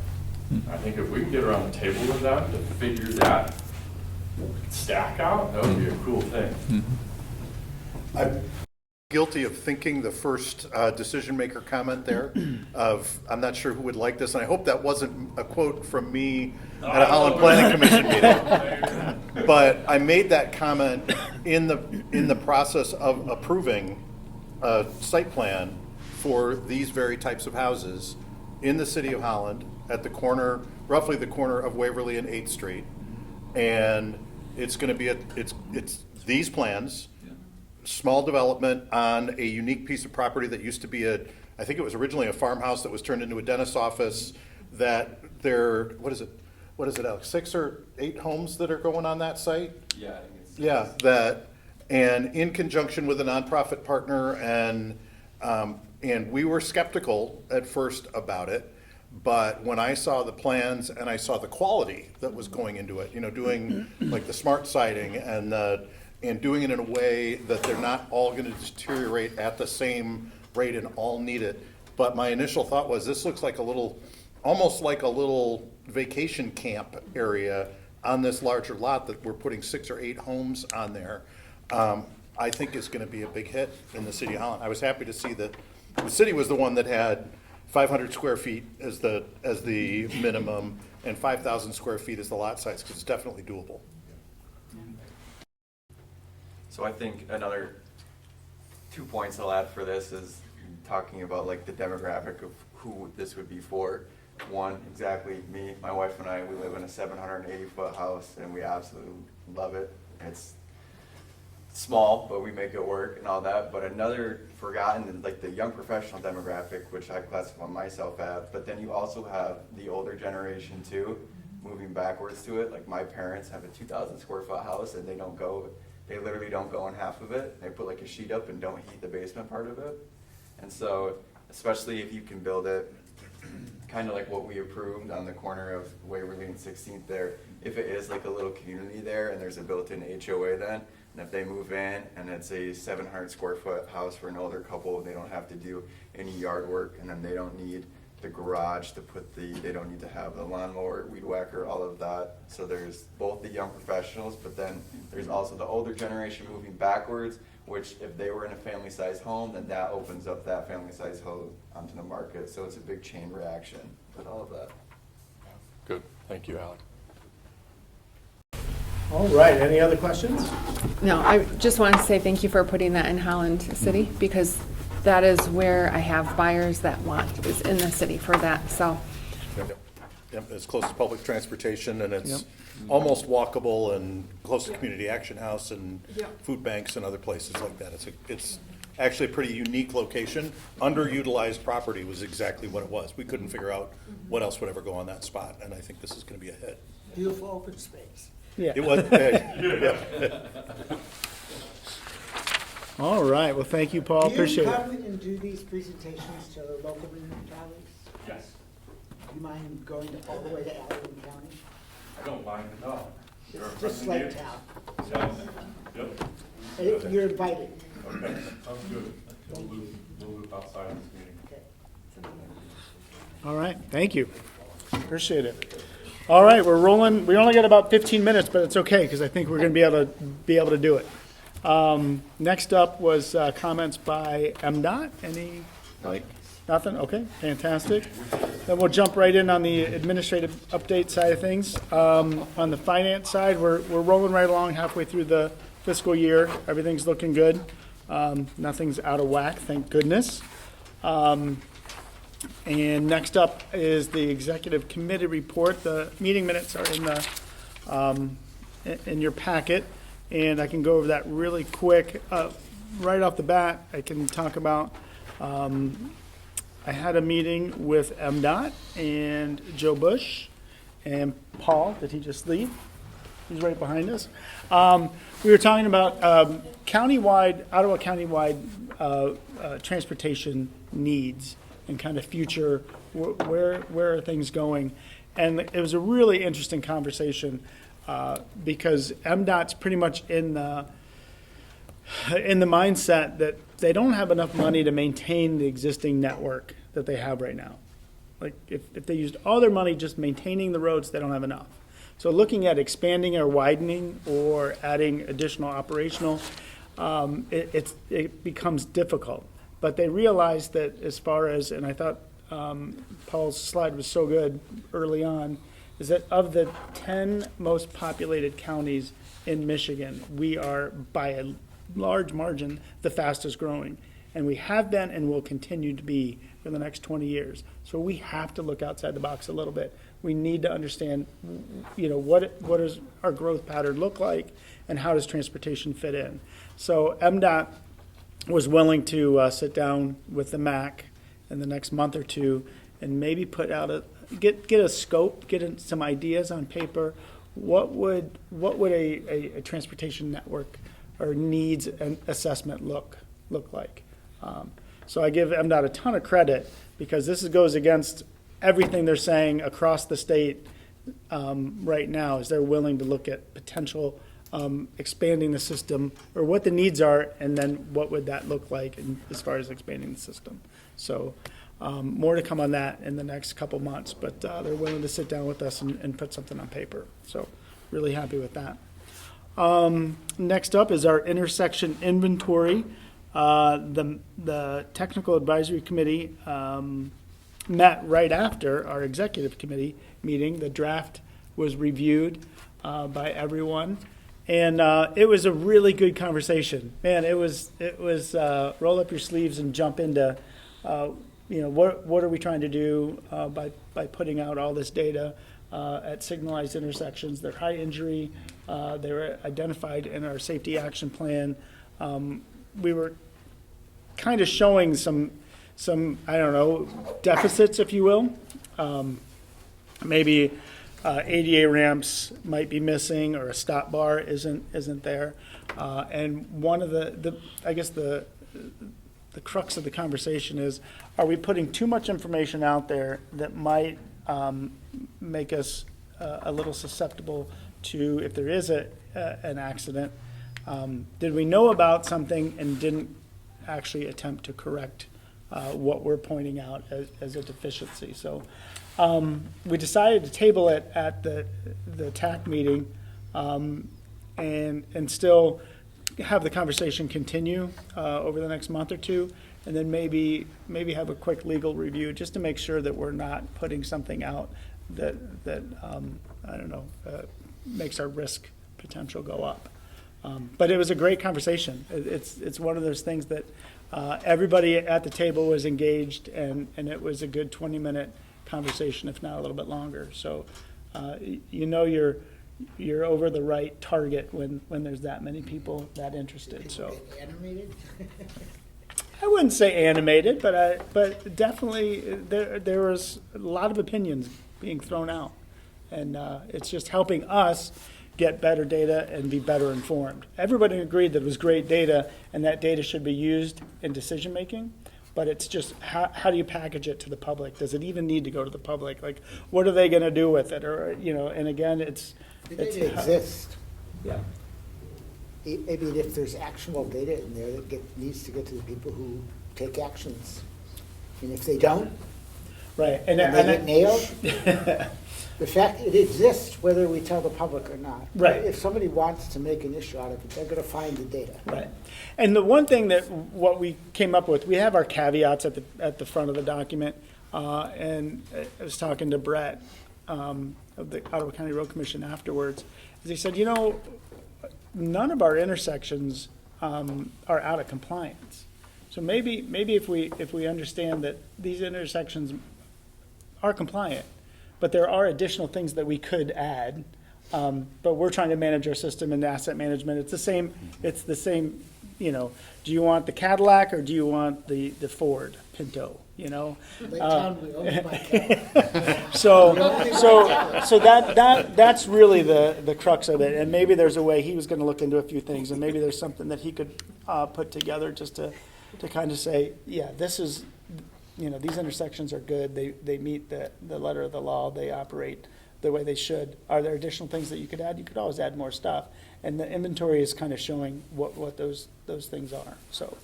I think if we can get around the table with them to figure that stack out, that would be a cool thing. Mm-hmm. I guilty of thinking the first decision maker comment there of, I'm not sure who would like this, and I hope that wasn't a quote from me at a Holland Planning Commission meeting. But I made that comment in the process of approving a site plan for these very types of houses in the city of Holland at the corner, roughly the corner of Waverly and 8th Street. And it's going to be, it's these plans, small development on a unique piece of property that used to be I think it was originally a farmhouse that was turned into a dentist's office, that what is it, Alex, 6 or 8 homes that are going on that site? Yeah, I think it's. Yeah, and in conjunction with a nonprofit partner, and we were skeptical at first about it, but when I saw the plans and I saw the quality that was going into it, doing like the smart siding and doing it in a way that they're not all going to deteriorate at the same rate and all need it. But my initial thought was, this looks like almost like a little vacation camp area on this larger lot that we're putting 6 or 8 homes on there. I think is going to be a big hit in the city of Holland. I was happy to see that the city was the one that had 500 square feet as the minimum and 5,000 square feet as the lot size, because it's definitely doable. So I think another 2 points I'll add for this is talking about like the demographic of who this would be for. One, exactly me, my wife and I, we live in a 780-foot house and we absolutely love it. It's small, but we make it work and all that. But another forgotten, like the young professional demographic, which I classify myself at, but then you also have the older generation too, moving backwards to it. Like my parents have a 2,000 square foot house and they literally don't go in half of it. They put like a sheet up and don't heat the basement part of it. And so, especially if you can build it kind of like what we approved on the corner of Waverly and 16th there, if it is like a little community there and there's a built-in HOA then, and if they move in and it's a 700 square foot house for an older couple, they don't have to do any yard work, and then they don't need the garage to they don't need to have the lawnmower, weed whacker, all of that. So there's both the young professionals, but then there's also the older generation moving backwards, which if they were in a family size home, then that opens up that family size home onto the market. So it's a big chain reaction with all of that. Good, thank you, Alec. All right, any other questions? No, I just want to say thank you for putting that in Holland City, because that is where I have buyers that want, is in the city for that, so. Yep, it's close to public transportation, and it's almost walkable and close to Community Action House and food banks and other places like that. It's actually a pretty unique location. Underutilized property was exactly what it was. We couldn't figure out what else would ever go on that spot, and I think this is going to be a hit. Beautiful open space. Yeah. It was. All right, well, thank you, Paul, appreciate Do you it. come and do these presentations to local municipalities? Yes, Do you mind going all the way to Allen County? I don't mind at all. It's just like town. Yep. You're invited. Okay, sounds good. We'll move outside of this meeting. Okay. All right, thank you. Appreciate it. All right, we're rolling. We only got about 15 minutes, but it's okay, because I think we're going to be able to do it. Next up was comments by MDOT. Any? Nothing? Okay, fantastic. Then we'll jump right in on the administrative update side of things. On the finance side, we're rolling right along halfway through the fiscal year. Everything's looking good. Nothing's out of whack, thank goodness. And next up is the executive committee report. The meeting minutes are in your packet, and I can go over that really quick. Right off the bat, I can talk about I had a meeting with MDOT and Joe Bush and Paul. Did he just leave? He's right behind us. We were talking about Ottawa countywide transportation needs and kind of future, where are things going? And it was a really interesting conversation because MDOT's pretty much in the mindset that they don't have enough money to maintain the existing network that they have right now. Like if they used all their money just maintaining the roads, they don't have enough. So looking at expanding or widening or adding additional operational, it becomes difficult. But they realized that as far as, and I thought Paul's slide was so good early on, is that of the 10 most populated counties in Michigan, we are by a large margin the fastest growing. And we have been and will continue to be for the next 20 years. So we have to look outside the box a little bit. We need to understand, what does our growth pattern look like, and how does transportation fit in. So MDOT was willing to sit down with the MACC in the next month or two and maybe put out get a scope, get some ideas on paper. What would a transportation network or needs an assessment look like? So I give MDOT a ton of credit, because this goes against everything they're saying across the state right now, is they're willing to look at potential expanding the system, or what the needs are, and then what would that look like as far as expanding the system. So more to come on that in the next couple months, but they're willing to sit down with us and put something on paper. So really happy with that. Next up is our intersection inventory. The Technical Advisory Committee met right after our executive committee meeting. The draft was reviewed by everyone, and it was a really good conversation. Man, it was roll up your sleeves and jump into what are we trying to do by putting out all this data at signalized intersections. They're high injury. They were identified in our safety action plan. We were kind of showing some I don't know, deficits, if you will. Maybe ADA ramps might be missing, or a stop bar isn't there. And one of the I guess the crux of the conversation is, are we putting too much information out there that might make us a little susceptible to, if there is an accident, did we know about something and didn't actually attempt to correct what we're pointing out as a deficiency? So we decided to table it at the TAC meeting and still have the conversation continue over the next month or two, and then maybe have a quick legal review just to make sure that we're not putting something out that I don't know, makes our risk potential go up. But it was a great conversation. It's one of those things that everybody at the table was engaged, and it was a good 20-minute conversation, if not a little bit longer. So you're over the right target when there's that many people that interested. So Animated? I wouldn't say animated, but definitely there was a lot of opinions being thrown out, and it's just helping us get better data and be better informed. Everybody agreed that it was great data, and that data should be used in decision making. But it's just how do you package it to the public? Does it even need to go to the public? Like, what are they going to do with it? Or and again, The data exists. Yeah. Maybe if there's actionable data in there that needs to get to the people who take actions. And if they don't, Right. and they get nailed, the fact it exists whether we tell the public or not. Right. If somebody wants to make an issue out of it, they're going to find the data. Right. And the one thing what we came up with, we have our caveats at the front of the document, and I was talking to Brett of the Ottawa County Road Commission afterwards, is he said, none of our intersections are out of compliance. So maybe if we understand that these intersections are compliant, but there are additional things that we could add. But we're trying to manage our system and asset management. It's the same. Do you want the Cadillac or do you want the Ford Pinto? Lake Town, we own by Cadillac. So that's really the crux of it. And maybe there's a way he was going to look into a few things, and maybe there's something that he could put together just to kind of say, yeah, this is, these intersections are good. They meet the letter of the law. They operate the way they should. Are there additional things that you could add? You could always add more stuff. And the inventory is kind of showing what those things are. So,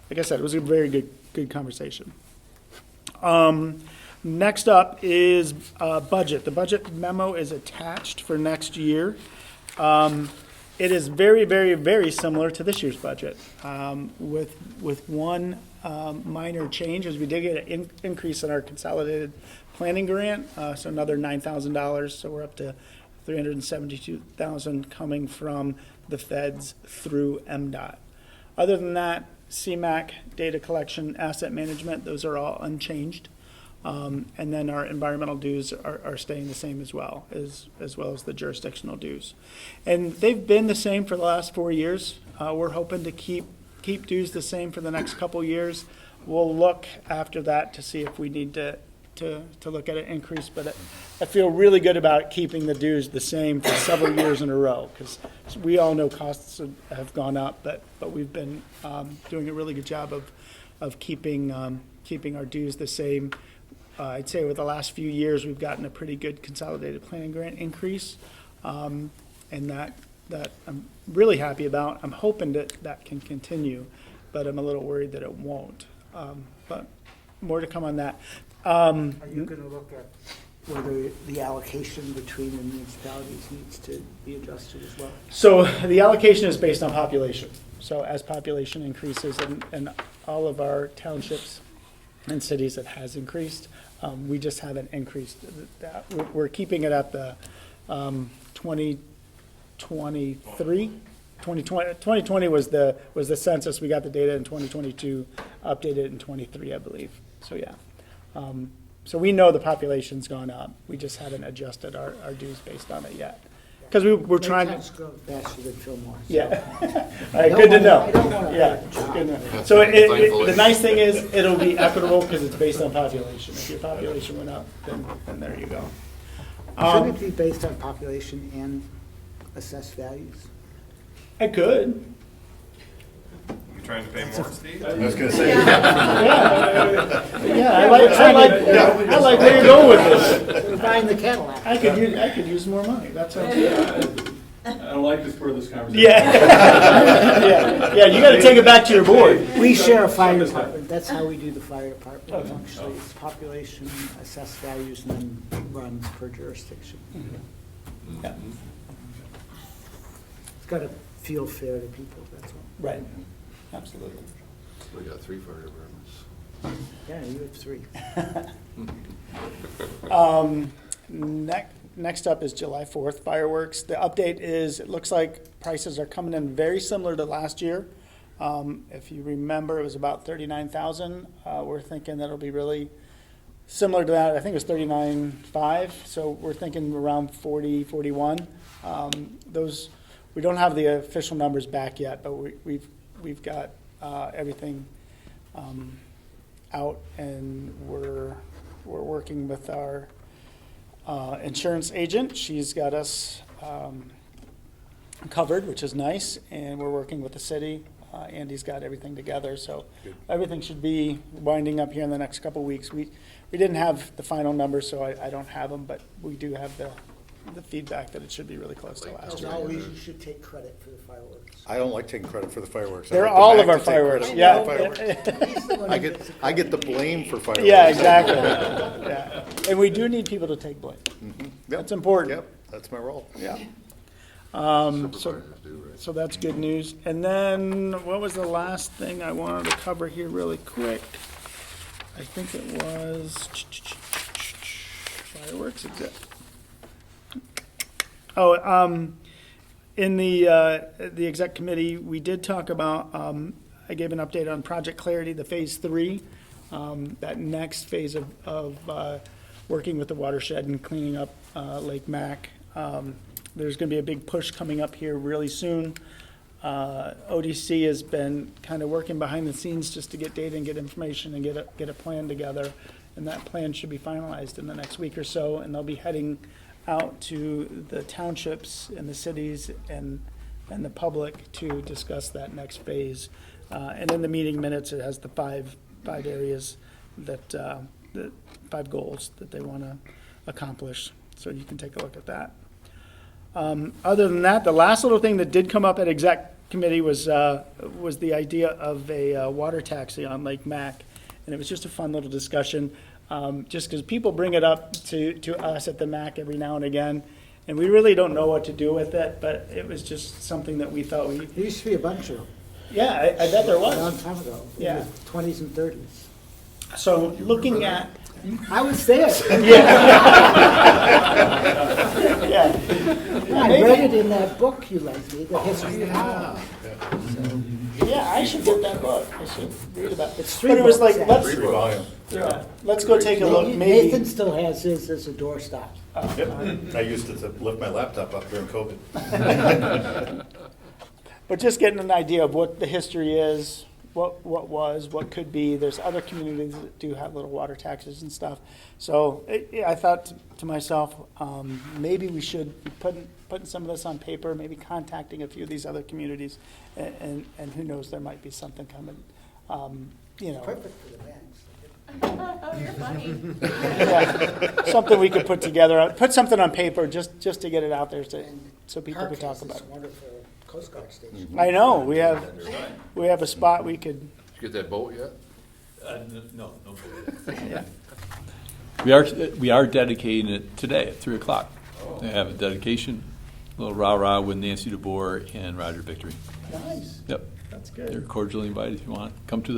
like I said, it was a very good conversation. Next up is budget. The budget memo is attached for next year. it is very, very, very similar to this year's budget, with one minor change, as we did get an increase in our consolidated planning grant, so another $9,000, so we're up to $372,000 coming from the feds through MDOT. Other than that, CMACC, data collection, asset management, those are all unchanged. And then our environmental dues are staying the same as well as the jurisdictional dues. And they've been the same for the last 4 years. We're hoping to keep dues the same for the next couple years. We'll look after that to see if we need to look at an increase, but I feel really good about keeping the dues the same for several years in a row, because we all know costs have gone up, but we've been doing a really good job of keeping our dues the same. I'd say over the last few years, we've gotten a pretty good consolidated planning grant increase, and that I'm really happy about. I'm hoping that can continue, but I'm a little worried that it won't. But more to come on that. Are you going to look at whether the allocation between the municipalities needs to be adjusted as well? So the allocation is based on population. So as population increases and all of our townships and cities, it has increased. We just haven't increased that. We're keeping it at the 2023. 2020 was the census. We got the data in 2022, updated in 23, I believe. So yeah. So we know the population's gone up. We just haven't adjusted our dues based on it yet. Because we're trying to. Towns grow faster than Fillmore. So. Yeah. All right, good to know. I don't want to Yeah, good to know. So the nice thing is, it'll be equitable because it's based on population. If your population went up, then there you go. Shouldn't it be based on population and assessed values? I could. You trying to pay more, Steve? I was going to say. Yeah, I like where you're going with this. We're buying the Cadillac. I could use more money. That sounds good. I don't like this part of this conversation. Yeah. Yeah, you got to take it back to your board. We share a fire department. That's how we do the fire department. Functionally, it's population, assessed values, and then runs per jurisdiction. Yeah. It's got to feel fair to people, that's all. Right. Absolutely. We got 3 fire departments. Yeah, you have 3. Next up is July 4th fireworks. The update is, it looks like prices are coming in very similar to last year. If you remember, it was about $39,000. We're thinking that'll be really similar to that. I think it was $39,500. So we're thinking around $40, $41. We don't have the official numbers back yet, but we've got everything out, and we're working with our insurance agent. She's got us covered, which is nice, and we're working with the city. Andy's got everything together, so everything should be winding up here in the next couple of weeks. We didn't have the final numbers, so I don't have them, but we do have the feedback that it should be really close to last As year. always, you should take credit for the fireworks. I don't like taking credit for the fireworks. They're all of our fireworks, yeah. I get the blame for fireworks. Yeah, exactly. Yeah. And we do need people to take blame. Yep. That's important. Yep, that's my role. Yeah. So that's good news. And then, what was the last thing I wanted to cover here really quick? I think it was fireworks exec. In the exec committee, we did talk about, I gave an update on Project Clarity, the phase 3, that next phase of working with the watershed and cleaning up Lake MACC. There's going to be a big push coming up here really soon. ODC has been kind of working behind the scenes just to get data and get information and get a plan together, and that plan should be finalized in the next week or so, and they'll be heading out to the townships and the cities and the public to discuss that next phase. And in the meeting minutes, it has the five areas that, the 5 goals that they want to accomplish. So you can take a look at that. Other than that, the last little thing that did come up at exec committee was the idea of a water taxi on Lake MACC. And it was just a fun little discussion. Just because people bring it up to us at the MACC every now and again, And we really don't know what to do with it, but it was just something that we thought we, There used to be a bunch of them. yeah, I bet there A long was. time ago. In Yeah. the 20s and 30s. So looking at, I was there. yeah, I read it in that book you lent me, The History of Holland. yeah, I should get that book. I should read about it. It's 3 But it was books, like, actually. let's, yeah, let's go take a look, maybe. Nathan still has his as a doorstop. Yep. I used it to lift my laptop up during COVID. But just getting an idea of what the history is, what was, what could be. There's other communities that do have little water taxes and stuff. So I thought to myself, maybe we should be putting some of this on paper, maybe contacting a few of these other communities, and who knows, there might be something coming, you know. Perfect for the banks. Yeah, something we could put together, put something on paper just to get it out there so people could talk Park has about this it. wonderful Coast Guard station. I know, we have a spot we could, Did you get that boat yet? No. We are dedicating it today at 3:00. They have a dedication, a little rah-rah with Nancy DeBoer and Roger Victory. nice, Yep. that's They're good, cordially invited if you want. Come to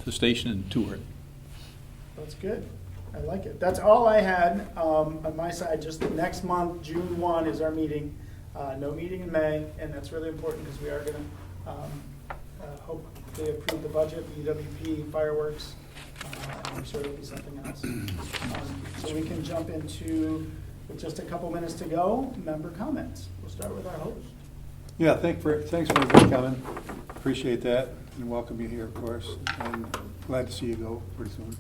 the station and tour it. that's good. I like it. That's all I had on my side. Just next month, June 1 is our meeting. No meeting in May, and that's really important because we are going to hope they approve the budget, the EWP, fireworks. I'm sure there'll be something else. So we can jump into, with just a couple minutes to go, member comments. We'll start with our host. Yeah, thanks for everybody coming. Appreciate that, and welcome you here, of course, and glad to see you go pretty soon.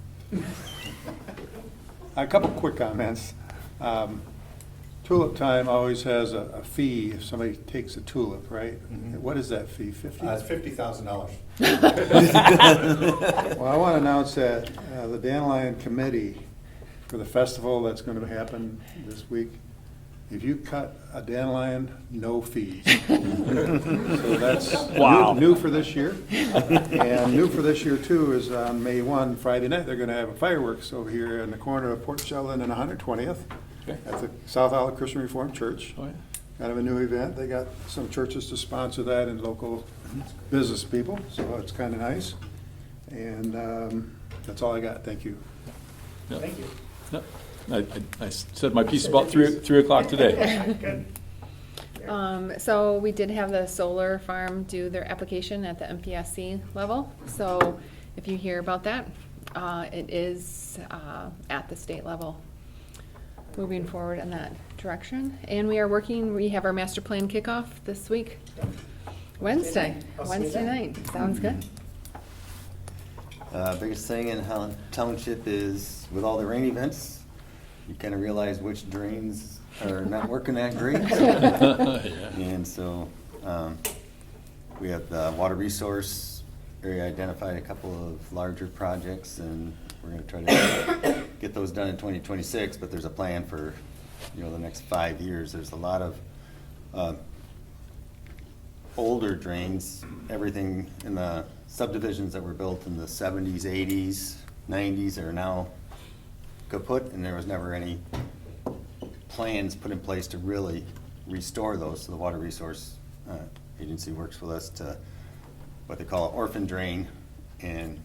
A couple quick comments. Tulip time always has a fee if somebody takes a tulip, right? What is that fee, 50? It's $50,000. Well, I want to announce that the Dandelion Committee for the festival that's going to happen this week, if you cut a dandelion, no fees. So that's Wow. new for this year. And new for this year, too, is on May 1, Friday night, they're going to have a fireworks over here in the corner of Port Sheldon and 120th at the South Island Christian Reformed Church. Oh, yeah. Kind of a new event. They got some churches to sponsor that and local business people, so it's kind of nice. And that's all I got. Thank you. Thank you. Yep. I said my piece about 3:00 today. Good. So we did have the solar farm do their application at the MPSC level. So if you hear about that, it is at the state level, moving forward in that direction. And we have our master plan kickoff this week, Wednesday night. Sounds good. Biggest thing in Holland Township is with all the rain events, you kind of realize which drains are not working that great. And so we have the water resource area identified a couple of larger projects, and we're going to try to get those done in 2026. But there's a plan for the next 5 years. There's a lot of older drains, everything in the subdivisions that were built in the 70s, 80s, 90s are now kaput, and there was never any plans put in place to really restore those. So the Water Resource Agency works with us to what they call an orphan drain and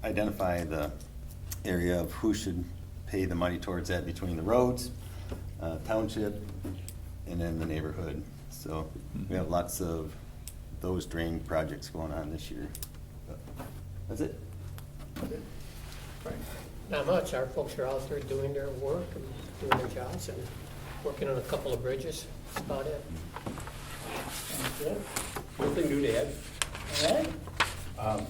identify the area of who should pay the money towards that between the roads, township, and then the neighborhood. So we have lots of those drain projects going on this year. But that's it. Not much. Our folks are out there doing their work and doing their jobs and working on a couple of bridges. That's about it. Nothing new to add. All right.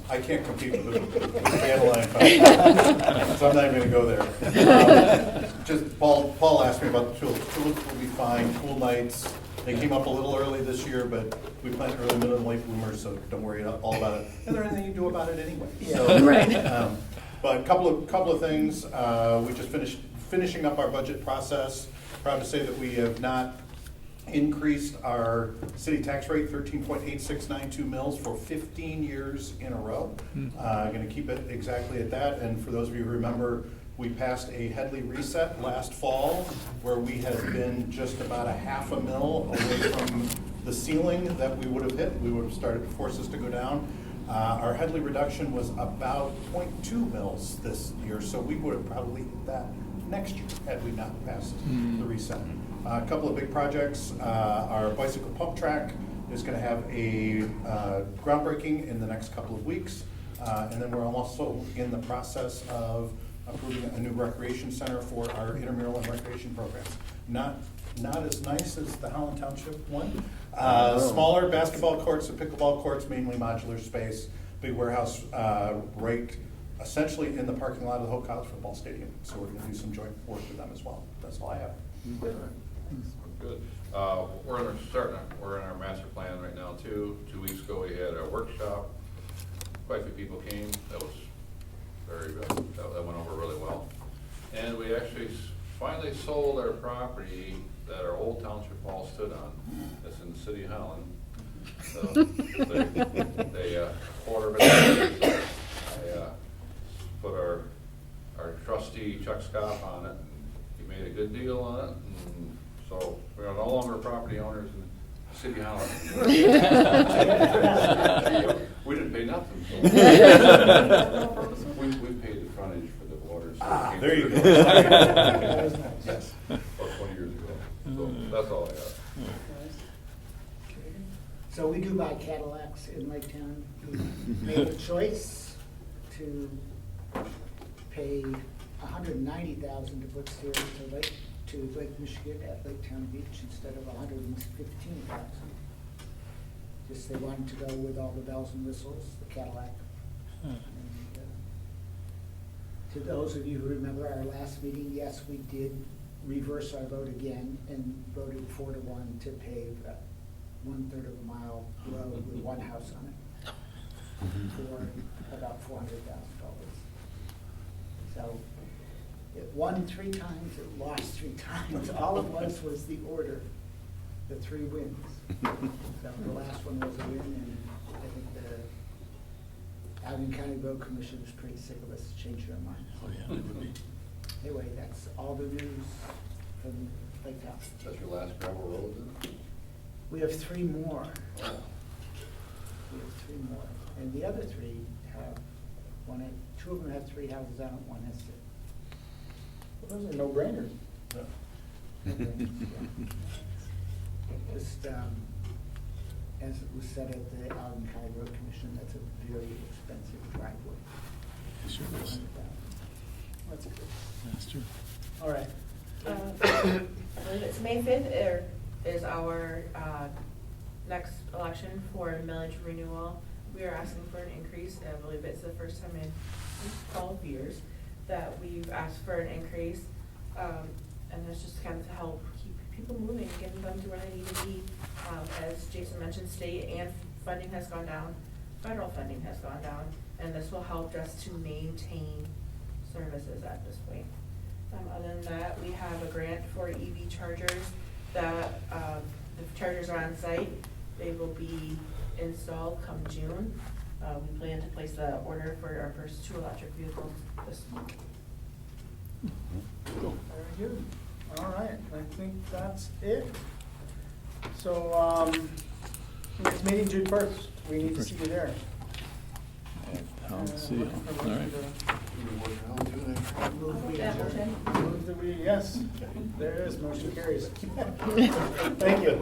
I can't compete with the Dandelion Festival, so I'm not even going to go there. Just Paul asked me about the tulips. Tulips will be fine. Cool nights. They came up a little early this year, but we plant early, middle, and late bloomers, so don't worry all about it. And there's anything you can do about it anyway. So, Right. But a couple of things. We just finishing up our budget process. Proud to say that we have not increased our city tax rate 13.8692 mils for 15 years in a row. Going to keep it exactly at that. And for those of you who remember, We passed a Headley reset last fall where we had been just about a $0.5 away from the ceiling that we would have hit. We would have started to force us to go down. Our Headley reduction was about 0.2 mils this year, so we would have probably hit that next year had we not passed the reset. A couple of big projects. Our bicycle pump track is going to have a groundbreaking in the next couple of weeks. And then we're also in the process of approving a new recreation center for our intramural and recreation programs. Not as nice as the Holland Township one. Smaller basketball courts and pickleball courts, mainly modular space, big warehouse right essentially in the parking lot of the Hope College football stadium. So we're going to do some joint work with them as well. That's all I have. Good. We're in our master plan right now too. 2 weeks ago, we had a workshop. Quite a few people came. That was very good. That went over really well. And we actually finally sold our property that our old township hall stood on. That's in the city of Holland. So they quarter of it. I put our trustee Chuck Scoff on it. He made a good deal on it. And so we are no longer property owners in the city of Holland. We didn't pay nothing. We paid the frontage for the waters. There you go. Yes, about 20 years ago. So that's all I got. So we do buy Cadillacs in Lake Town. We made a choice to pay $190,000 to put stairs to Lake Michigan at Lake Town Beach instead of $115,000. Just they wanted to go with all the bells and whistles, the Cadillac. And, to those of you who remember our last meeting, yes, we did reverse our vote again and voted 4-1 to pave 1/3 of a mile road with one house on it for about $400,000. So it won 3 times, it lost 3 times. All it was the order, the 3 wins. So the last one was a win, and I think the Allegheny County Road Commission is pretty sick of us changing our minds. Oh, yeah, it would be. Anyway, that's all the news from Lake Town. That's your last gravel road, isn't it? We have 3 more. Oh. We have 3 more. And the other 3 have, 2 of them have 3 houses on it, 1 has 6. Well, those are no-brainers. Just, as it was said at the Allegheny County Road Commission, that's a very expensive driveway. Sure is. That's good. That's true. All right. I believe it's May 5th is our next election for millage renewal. We are asking for an increase. I believe it's the first time in 12 years that we've asked for an increase. And that's just kind of to help keep people moving and getting them to where they need to be. As Jason mentioned, state and funding has gone down, federal funding has gone down, and this will help us to maintain services at this point. Other than that, we have a grant for EV chargers that the chargers are on site. They will be installed come June. We plan to place the order for our first 2 electric vehicles this month. Very good. All right, I think that's it. So, next meeting, June 1st. We need to see you there. I'll see you. All right. Move that we, yes, there it is, motion carries. Thank you.